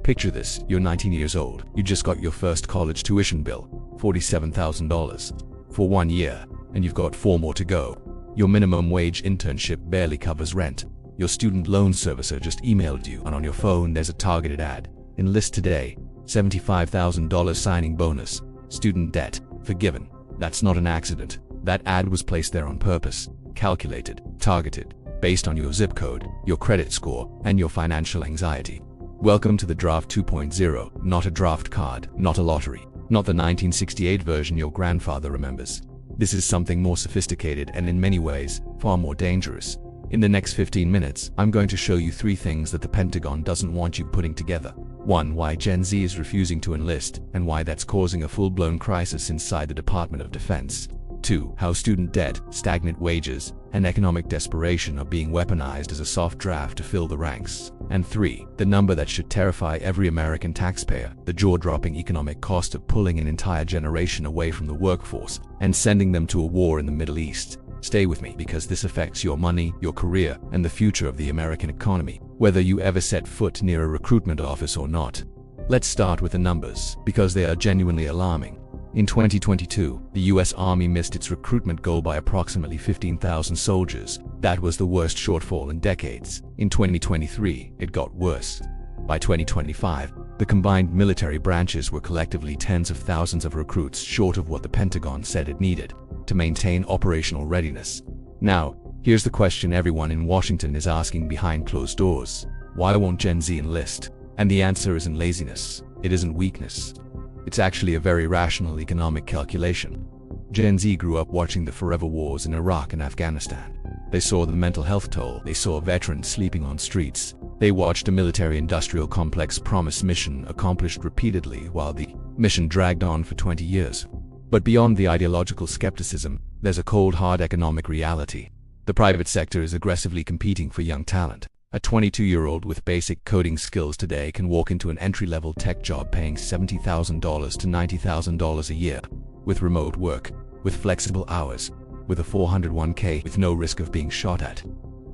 Picture this, you're 19 years old, you just got your first college tuition bill, $47,000, for 1 year, and you've got 4 more to go. Your minimum wage internship barely covers rent. Your student loan servicer just emailed you, and on your phone there's a targeted ad. Enlist today, $75,000 signing bonus, student debt, forgiven. That's not an accident. That ad was placed there on purpose, calculated, targeted, based on your zip code, your credit score, and your financial anxiety. Welcome to the Draft 2.0, not a draft card, not a lottery, not the 1968 version your grandfather remembers. This is something more sophisticated and in many ways, far more dangerous. In the next 15 minutes, I'm going to show you 3 things that the Pentagon doesn't want you putting together. 1. Why Gen Z is refusing to enlist, and why that's causing a full-blown crisis inside the Department of Defense. 2. How student debt, stagnant wages, and economic desperation are being weaponized as a soft draft to fill the ranks. And 3. The number that should terrify every American taxpayer, the jaw-dropping economic cost of pulling an entire generation away from the workforce and sending them to a war in the Middle East. Stay with me because this affects your money, your career, and the future of the American economy, whether you ever set foot near a recruitment office or not. Let's start with the numbers, because they are genuinely alarming. In 2022, the US Army missed its recruitment goal by approximately 15,000 soldiers. That was the worst shortfall in decades. In 2023, it got worse. By 2025, the combined military branches were collectively tens of thousands of recruits short of what the Pentagon said it needed to maintain operational readiness. Now, here's the question everyone in Washington is asking behind closed doors. Why won't Gen Z enlist? And the answer isn't laziness. It isn't weakness. It's actually a very rational economic calculation. Gen Z grew up watching the forever wars in Iraq and Afghanistan. They saw the mental health toll. They saw veterans sleeping on streets. They watched a military-industrial complex promise mission accomplished repeatedly while the mission dragged on for 20 years. But beyond the ideological skepticism, there's a cold, hard economic reality. The private sector is aggressively competing for young talent. A 22-year-old with basic coding skills today can walk into an entry-level tech job paying $70,000 to $90,000 a year, with remote work, with flexible hours, with a 401k with no risk of being shot at.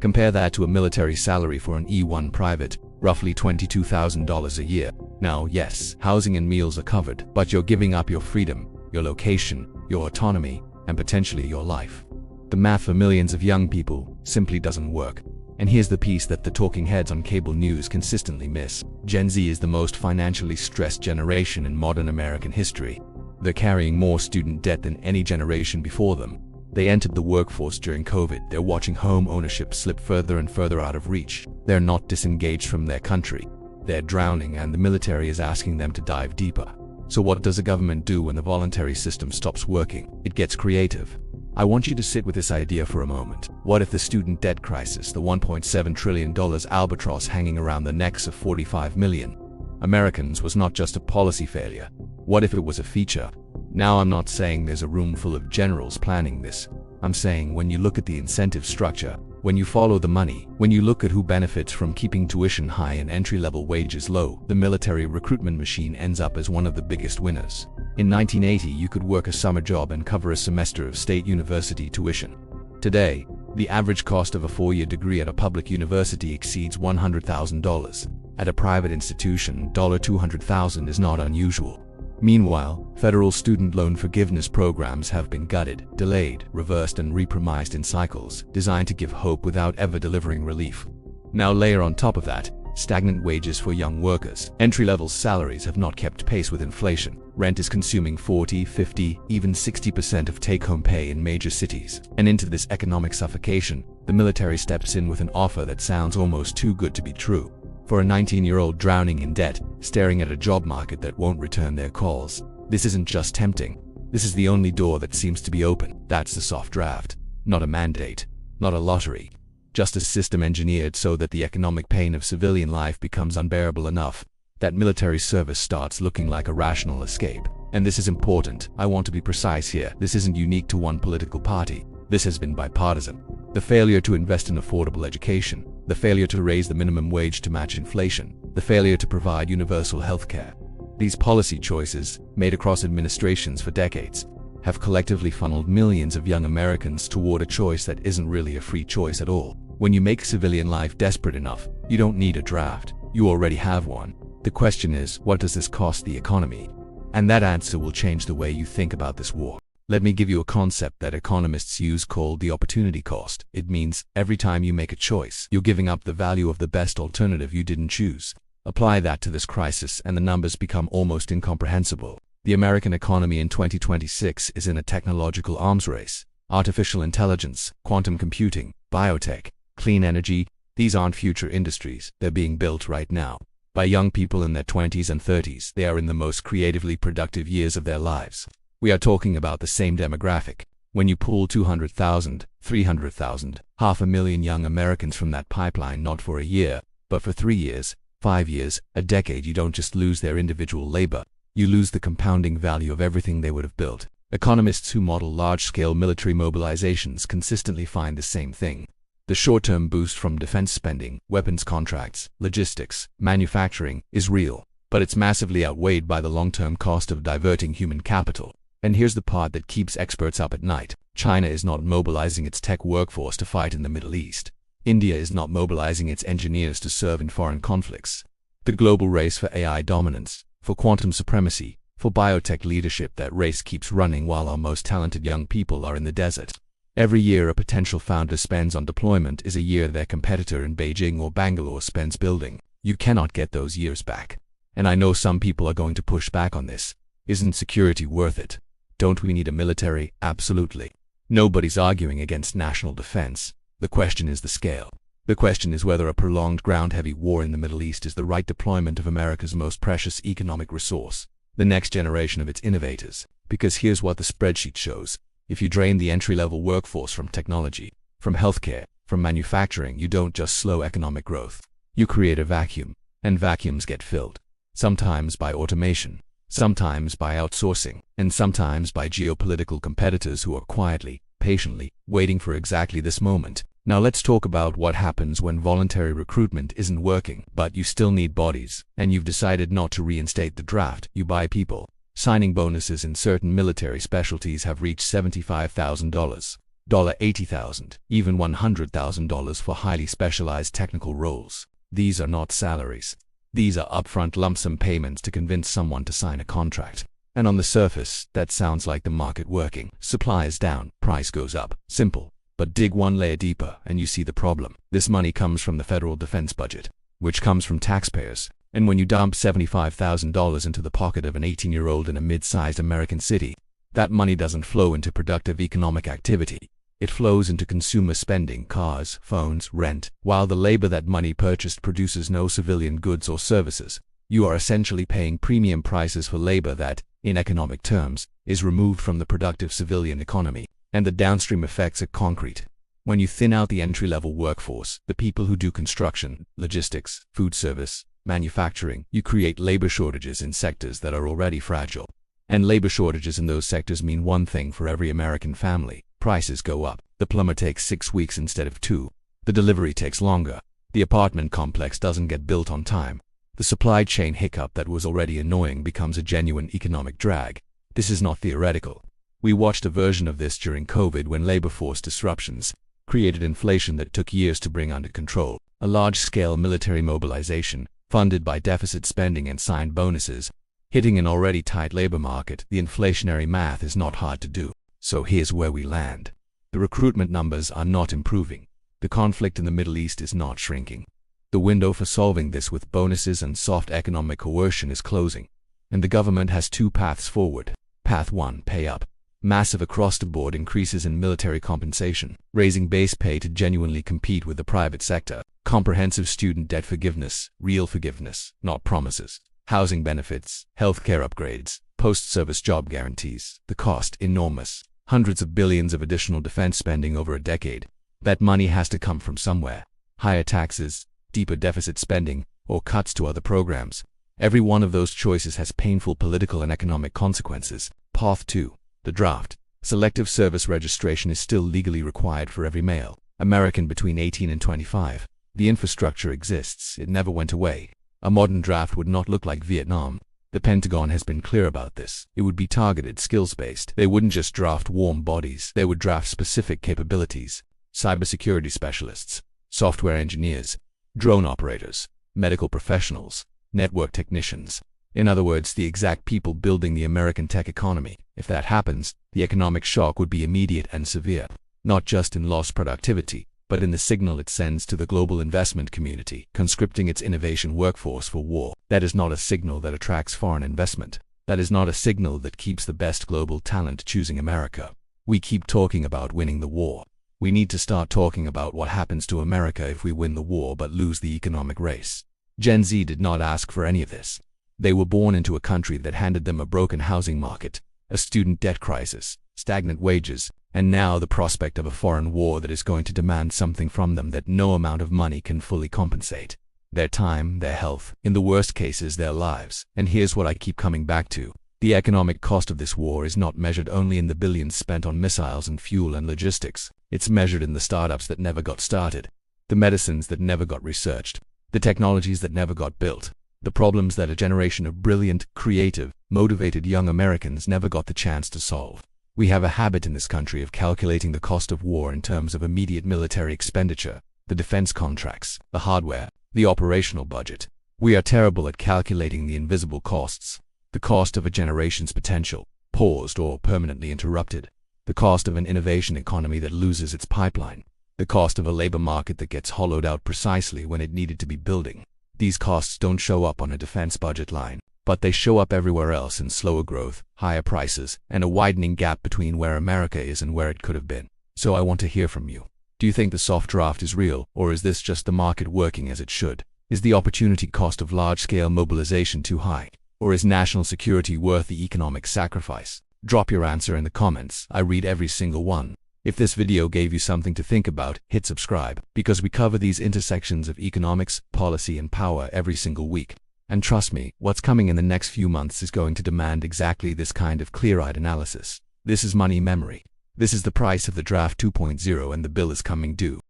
Compare that to a military salary for an E1 private, roughly $22,000 a year. Now, yes, housing and meals are covered, but you're giving up your freedom, your location, your autonomy, and potentially your life. The math for millions of young people simply doesn't work. And here's the piece that the talking heads on cable news consistently miss. Gen Z is the most financially stressed generation in modern American history. They're carrying more student debt than any generation before them. They entered the workforce during COVID. They're watching home ownership slip further and further out of reach. They're not disengaged from their country. They're drowning, and the military is asking them to dive deeper. So what does a government do when the voluntary system stops working? It gets creative. I want you to sit with this idea for a moment. What if the student debt crisis, the $1.7 trillion albatross hanging around the necks of 45 million Americans, was not just a policy failure? What if it was a feature? Now, I'm not saying there's a room full of generals planning this. I'm saying when you look at the incentive structure, when you follow the money, when you look at who benefits from keeping tuition high and entry-level wages low, the military recruitment machine ends up as one of the biggest winners. In 1980, you could work a summer job and cover a semester of state university tuition. Today, the average cost of a 4-year degree at a public university exceeds $100,000. At a private institution, $200,000 is not unusual. Meanwhile, federal student loan forgiveness programs have been gutted, delayed, reversed, and repremised in cycles, designed to give hope without ever delivering relief. Now layer on top of that, stagnant wages for young workers. Entry-level salaries have not kept pace with inflation. Rent is consuming 40, 50, even 60% of take-home pay in major cities. And into this economic suffocation, the military steps in with an offer that sounds almost too good to be true. For a 19-year-old drowning in debt, staring at a job market that won't return their calls, this isn't just tempting. This is the only door that seems to be open. That's the soft draft. Not a mandate. Not a lottery. Just a system engineered so that the economic pain of civilian life becomes unbearable enough that military service starts looking like a rational escape. And this is important. I want to be precise here. This isn't unique to one political party. This has been bipartisan. The failure to invest in affordable education, the failure to raise the minimum wage to match inflation, the failure to provide universal health care. These policy choices, made across administrations for decades, have collectively funneled millions of young Americans toward a choice that isn't really a free choice at all. When you make civilian life desperate enough, you don't need a draft. You already have one. The question is, what does this cost the economy? And that answer will change the way you think about this war. Let me give you a concept that economists use called the opportunity cost. It means every time you make a choice, you're giving up the value of the best alternative you didn't choose. Apply that to this crisis and the numbers become almost incomprehensible. The American economy in 2026 is in a technological arms race. Artificial intelligence, quantum computing, biotech, clean energy, these aren't future industries, they're being built right now. By young people in their 20s and 30s, they are in the most creatively productive years of their lives. We are talking about the same demographic. When you pull 200,000, 300,000, 500,000 young Americans from that pipeline, not for a year, but for 3 years, 5 years, a decade, you don't just lose their individual labor, you lose the compounding value of everything they would have built. Economists who model large-scale military mobilizations consistently find the same thing. The short-term boost from defense spending, weapons contracts, logistics, manufacturing is real, but it's massively outweighed by the long-term cost of diverting human capital. And here's the part that keeps experts up at night. China is not mobilizing its tech workforce to fight in the Middle East. India is not mobilizing its engineers to serve in foreign conflicts. The global race for AI dominance, for quantum supremacy, for biotech leadership, that race keeps running while our most talented young people are in the desert. Every year a potential founder spends on deployment is a year their competitor in Beijing or Bangalore spends building. You cannot get those years back. And I know some people are going to push back on this. Isn't security worth it? Don't we need a military? Absolutely. Nobody's arguing against national defense. The question is the scale. The question is whether a prolonged ground-heavy war in the Middle East is the right deployment of America's most precious economic resource, the next generation of its innovators. Because here's what the spreadsheet shows. If you drain the entry-level workforce from technology, from healthcare, from manufacturing, you don't just slow economic growth. You create a vacuum, and vacuums get filled. Sometimes by automation, sometimes by outsourcing, and sometimes by geopolitical competitors who are quietly, patiently, waiting for exactly this moment. Now let's talk about what happens when voluntary recruitment isn't working, but you still need bodies, and you've decided not to reinstate the draft. You buy people. Signing bonuses in certain military specialties have reached $75,000, $80,000, even $100,000 for highly specialized technical roles. These are not salaries. These are upfront lump sum payments to convince someone to sign a contract. And on the surface, that sounds like the market working. Supply is down, price goes up. Simple. But dig one layer deeper and you see the problem. This money comes from the federal defense budget, which comes from taxpayers. And when you dump $75,000 into the pocket of an 18-year-old in a mid-sized American city, that money doesn't flow into productive economic activity. It flows into consumer spending, cars, phones, rent. While the labor that money purchased produces no civilian goods or services, you are essentially paying premium prices for labor that, in economic terms, is removed from the productive civilian economy. And the downstream effects are concrete. When you thin out the entry-level workforce, the people who do construction, logistics, food service, manufacturing, you create labor shortages in sectors that are already fragile. And labor shortages in those sectors mean one thing for every American family. Prices go up. The plumber takes 6 weeks instead of 2. The delivery takes longer. The apartment complex doesn't get built on time. The supply chain hiccup that was already annoying becomes a genuine economic drag. This is not theoretical. We watched a version of this during COVID when labor force disruptions created inflation that took years to bring under control. A large-scale military mobilization, funded by deficit spending and signed bonuses, hitting an already tight labor market. The inflationary math is not hard to do. So here's where we land. The recruitment numbers are not improving. The conflict in the Middle East is not shrinking. The window for solving this with bonuses and soft economic coercion is closing. And the government has 2 paths forward. Path 1, pay up. Massive across-the-board increases in military compensation, raising base pay to genuinely compete with the private sector. Comprehensive student debt forgiveness, real forgiveness, not promises. Housing benefits, healthcare upgrades, post-service job guarantees. The cost, enormous. Hundreds of billions of additional defense spending over a decade. That money has to come from somewhere. Higher taxes, deeper deficit spending, or cuts to other programs. Every one of those choices has painful political and economic consequences. Path 2. The draft. Selective service registration is still legally required for every male American between 18 and 25. The infrastructure exists. It never went away. A modern draft would not look like Vietnam. The Pentagon has been clear about this. It would be targeted, skills-based. They wouldn't just draft warm bodies. They would draft specific capabilities. Cybersecurity specialists, software engineers, drone operators, medical professionals. network technicians. In other words, the exact people building the American tech economy. If that happens, the economic shock would be immediate and severe, not just in lost productivity, but in the signal it sends to the global investment community, conscripting its innovation workforce for war. That is not a signal that attracts foreign investment. That is not a signal that keeps the best global talent choosing America. We keep talking about winning the war. We need to start talking about what happens to America if we win the war but lose the economic race. Gen Z did not ask for any of this. They were born into a country that handed them a broken housing market, a student debt crisis, stagnant wages, and now the prospect of a foreign war that is going to demand something from them that no amount of money can fully compensate. Their time, their health, in the worst cases their lives. And here's what I keep coming back to. The economic cost of this war is not measured only in the billions spent on missiles and fuel and logistics. It's measured in the startups that never got started, the medicines that never got researched, the technologies that never got built, the problems that a generation of brilliant, creative, motivated young Americans never got the chance to solve. We have a habit in this country of calculating the cost of war in terms of immediate military expenditure, the defense contracts, the hardware, the operational budget. We are terrible at calculating the invisible costs, the cost of a generation's potential, paused or permanently interrupted, the cost of an innovation economy that loses its pipeline, the cost of a labor market that gets hollowed out precisely when it needed to be building. These costs don't show up on a defense budget line, but they show up everywhere else in slower growth, higher prices, and a widening gap between where America is and where it could have been. So I want to hear from you. Do you think the soft draft is real, or is this just the market working as it should? Is the opportunity cost of large-scale mobilization too high? Or is national security worth the economic sacrifice? Drop your answer in the comments. I read every single one. If this video gave you something to think about, hit subscribe, because we cover these intersections of economics, policy, and power every single week. And trust me, what's coming in the next few months is going to demand exactly this kind of clear-eyed analysis. This is money memory. This is the price of the draft 2.0, and the bill is coming due.